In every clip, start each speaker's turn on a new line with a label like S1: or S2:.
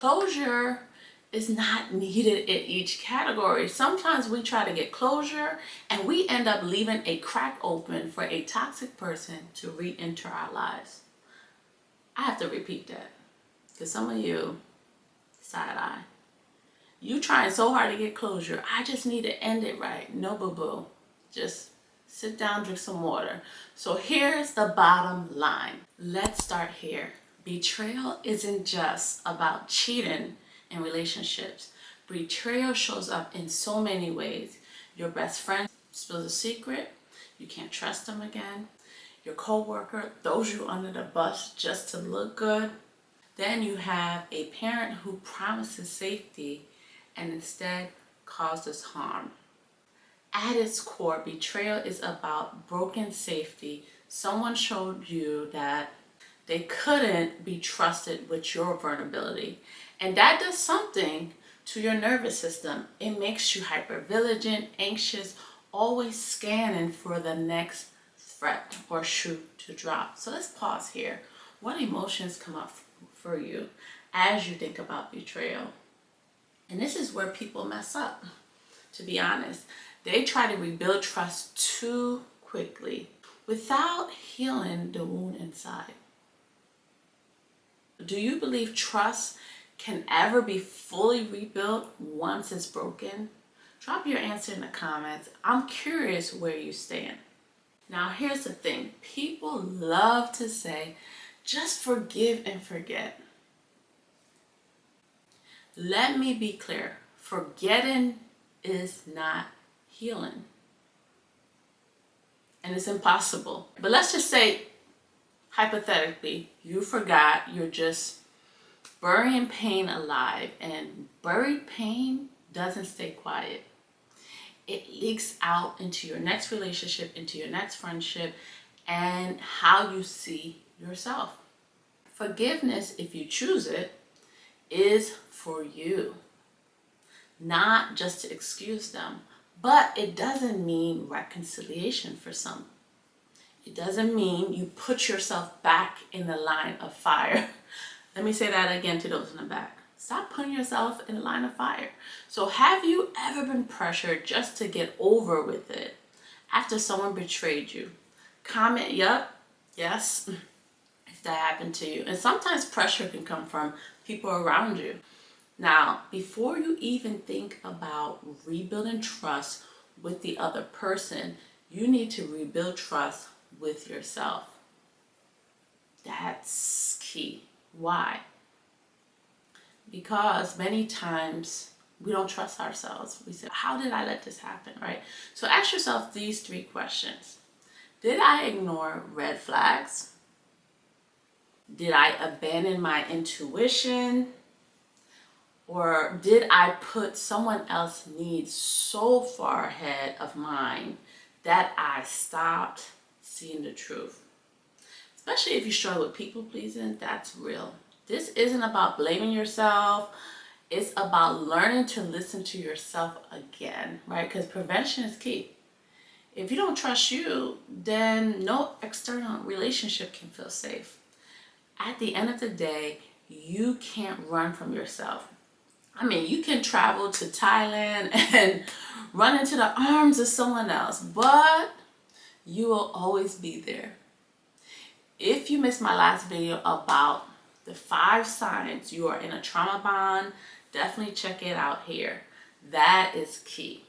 S1: Closure is not needed in each category. Sometimes we try to get closure and we end up leaving a crack open for a toxic person to re-enter our lives. I have to repeat that because some of you, side eye, you trying so hard to get closure. I just need to end it right. No, boo-boo. Just sit down, drink some water. So here's the bottom line. Let's start here. Betrayal isn't just about cheating in relationships. Betrayal shows up in so many ways. Your best friend spills a secret. You can't trust them again. Your coworker throws you under the bus just to look good. Then you have a parent who promises safety and instead causes harm. At its core, betrayal is about broken safety. Someone showed you that they couldn't be trusted with your vulnerability. And that does something to your nervous system. It makes you hypervigilant, anxious, always scanning for the next threat or shoe to drop. So let's pause here. What emotions come up for you as you think about betrayal? And this is where people mess up, to be honest. They try to rebuild trust too quickly without healing the wound inside. Do you believe trust can ever be fully rebuilt once it's broken? Drop your answer in the comments. I'm curious where you stand. Now, here's the thing. People love to say, just forgive and forget. Let me be clear. Forgetting is not healing. And it's impossible. But let's just say, hypothetically, you forgot, you're just burying pain alive, and buried pain doesn't stay quiet. It leaks out into your next relationship, into your next friendship, and how you see yourself. Forgiveness, if you choose it, is for you, not just to excuse them. But it doesn't mean reconciliation for some. It doesn't mean you put yourself back in the line of fire. Let me say that again to those in the back. Stop putting yourself in the line of fire. So have you ever been pressured just to get over with it after someone betrayed you? Comment, yup, yes, if that happened to you. And sometimes pressure can come from people around you. Now, before you even think about rebuilding trust with the other person, you need to rebuild trust with yourself. That's key. Why? Because many times we don't trust ourselves. We say, how did I let this happen, right? So ask yourself these 3 questions. Did I ignore red flags? Did I abandon my intuition? Or did I put someone else's needs so far ahead of mine that I stopped seeing the truth? Especially if you struggle with people pleasing, that's real. This isn't about blaming yourself. It's about learning to listen to yourself again, right? Because prevention is key. If you don't trust you, then no external relationship can feel safe. At the end of the day, you can't run from yourself. I mean, you can travel to Thailand and run into the arms of someone else, but you will always be there. If you missed my last video about the 5 signs you are in a trauma bond, definitely check it out here. That is key.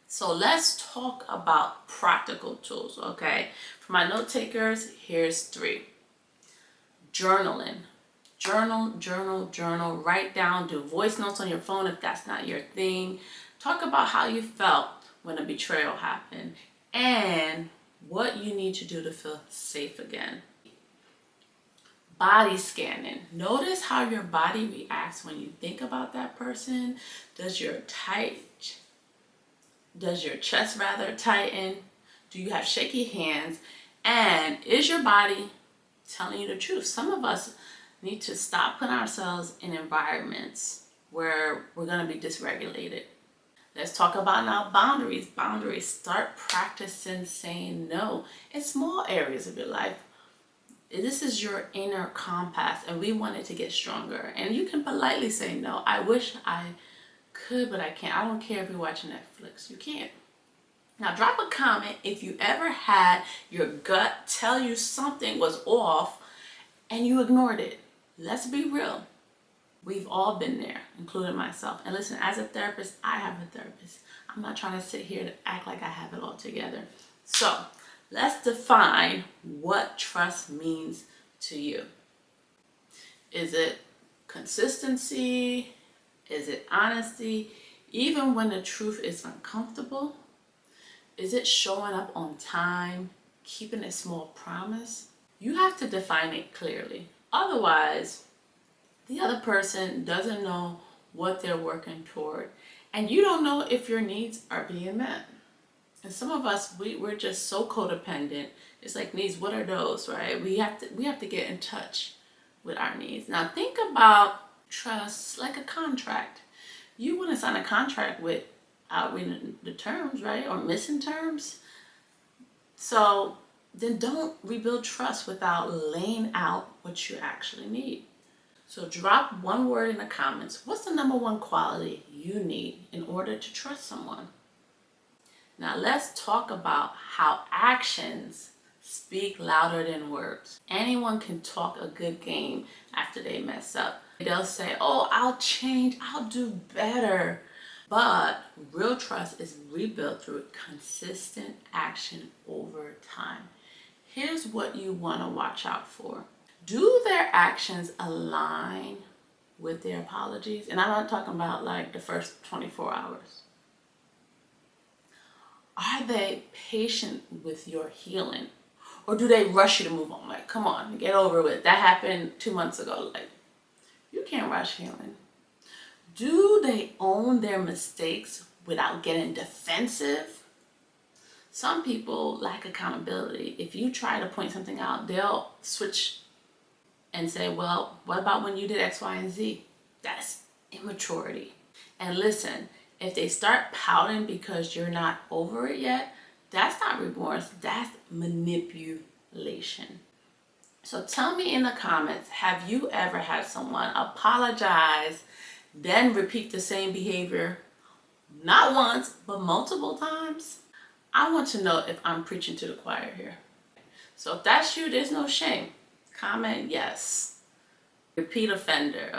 S1: So let's talk about practical tools, okay? For my note takers, here's 3. Journaling. Journal, write down, do voice notes on your phone if that's not your thing. Talk about how you felt when a betrayal happened and what you need to do to feel safe again. Body scanning. Notice how your body reacts when you think about that person. Does your chest tighten? Do you have shaky hands? And is your body telling you the truth? Some of us need to stop putting ourselves in environments where we're going to be dysregulated. Let's talk about now boundaries. Start practicing saying no in small areas of your life. This is your inner compass, and we want it to get stronger. And you can politely say, no, I wish I could, but I can't. I don't care if you're watching Netflix. You can't. Now drop a comment if you ever had your gut tell you something was off and you ignored it. Let's be real. We've all been there, including myself. And listen, as a therapist, I have a therapist. I'm not trying to sit here to act like I have it all together. So let's define what trust means to you. Is it consistency? Is it honesty? Even when the truth is uncomfortable? Is it showing up on time, keeping a small promise? You have to define it clearly. Otherwise, the other person doesn't know what they're working toward, and you don't know if your needs are being met. And some of us, we're just so codependent. It's like, needs, what are those, right? We have to get in touch with our needs. Now think about trust like a contract. You wouldn't sign a contract without reading the terms, right? Or missing terms. So then don't rebuild trust without laying out what you actually need. So drop one word in the comments. What's the number one quality you need in order to trust someone? Now let's talk about how actions speak louder than words. Anyone can talk a good game after they mess up. They'll say, oh, I'll change, I'll do better. But real trust is rebuilt through consistent action over time. Here's what you want to watch out for. Do their actions align with their apologies? And I'm not talking about like the first 24 hours. Are they patient with your healing? Or do they rush you to move on? Like, come on, get over with. That happened 2 months ago. Like, you can't rush healing. Do they own their mistakes without getting defensive? Some people lack accountability. If you try to point something out, they'll switch and say, well, what about when you did X, Y, and Z? That's immaturity. And listen, if they start pouting because you're not over it yet, that's not remorse, that's manipulation. So tell me in the comments, have you ever had someone apologize, then repeat the same behavior, not once, but multiple times? I want to know if I'm preaching to the choir here. So if that's you, there's no shame. Comment yes. Repeat offender.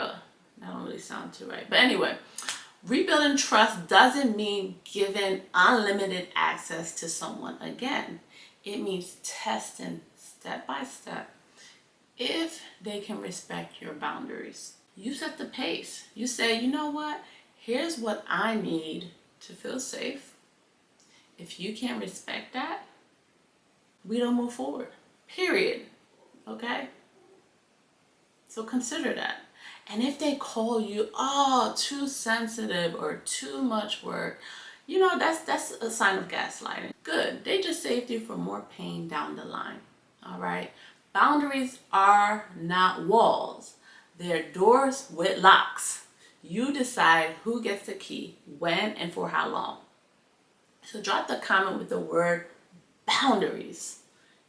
S1: That don't really sound too right. But anyway, rebuilding trust doesn't mean giving unlimited access to someone again. It means testing step by step if they can respect your boundaries. You set the pace. You say, you know what? Here's what I need to feel safe. If you can't respect that, we don't move forward. Period. Okay? So consider that. And if they call you, oh, too sensitive or too much work, you know, that's a sign of gaslighting. Good. They just saved you from more pain down the line. All right? Boundaries are not walls. They're doors with locks. You decide who gets the key, when, and for how long. So drop the comment with the word boundaries.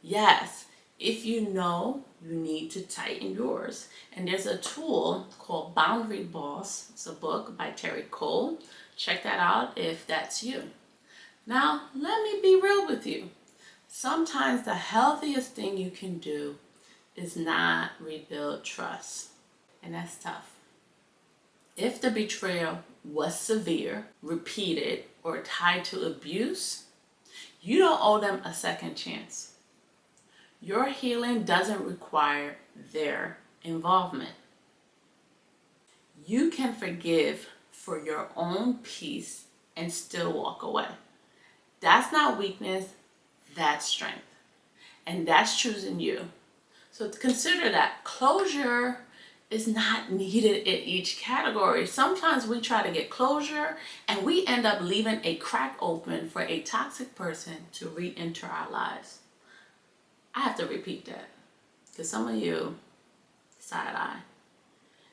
S1: Yes, if you know you need to tighten yours. And there's a tool called Boundary Boss. It's a book by Terry Cole. Check that out if that's you. Now, let me be real with you. Sometimes the healthiest thing you can do is not rebuild trust. And that's tough. If the betrayal was severe, repeated, or tied to abuse, you don't owe them a second chance. Your healing doesn't require their involvement. You can forgive for your own peace and still walk away. That's not weakness, that's strength. And that's choosing you. So consider that closure is not needed in each category. Sometimes we try to get closure and we end up leaving a crack open for a toxic person to re-enter our lives. I have to repeat that because some of you, side eye,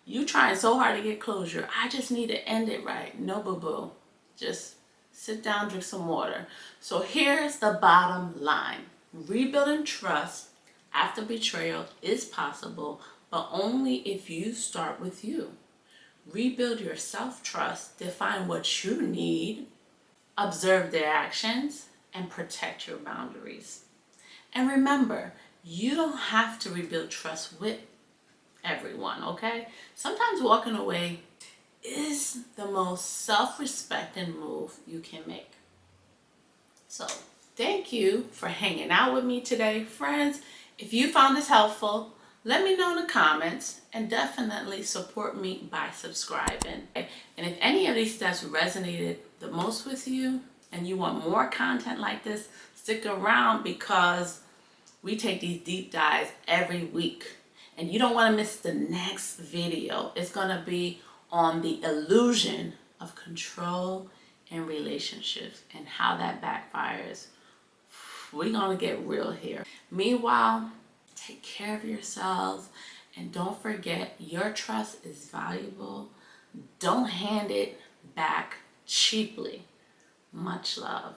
S1: you trying so hard to get closure. I just need to end it right. No, boo-boo. Just sit down, drink some water. So here's the bottom line. Rebuilding trust after betrayal is possible, but only if you start with you. Rebuild your self-trust, define what you need, observe their actions, and protect your boundaries. And remember, you don't have to rebuild trust with everyone, okay? Sometimes walking away is the most self-respecting move you can make. So, thank you for hanging out with me today. Friends, if you found this helpful, let me know in the comments and definitely support me by subscribing. And if any of these steps resonated the most with you and you want more content like this, stick around because we take these deep dives every week. And you don't want to miss the next video. It's going to be on the illusion of control in relationships and how that backfires. We're going to get real here. Meanwhile, take care of yourselves and don't forget your trust is valuable. Don't hand it back cheaply. Much love.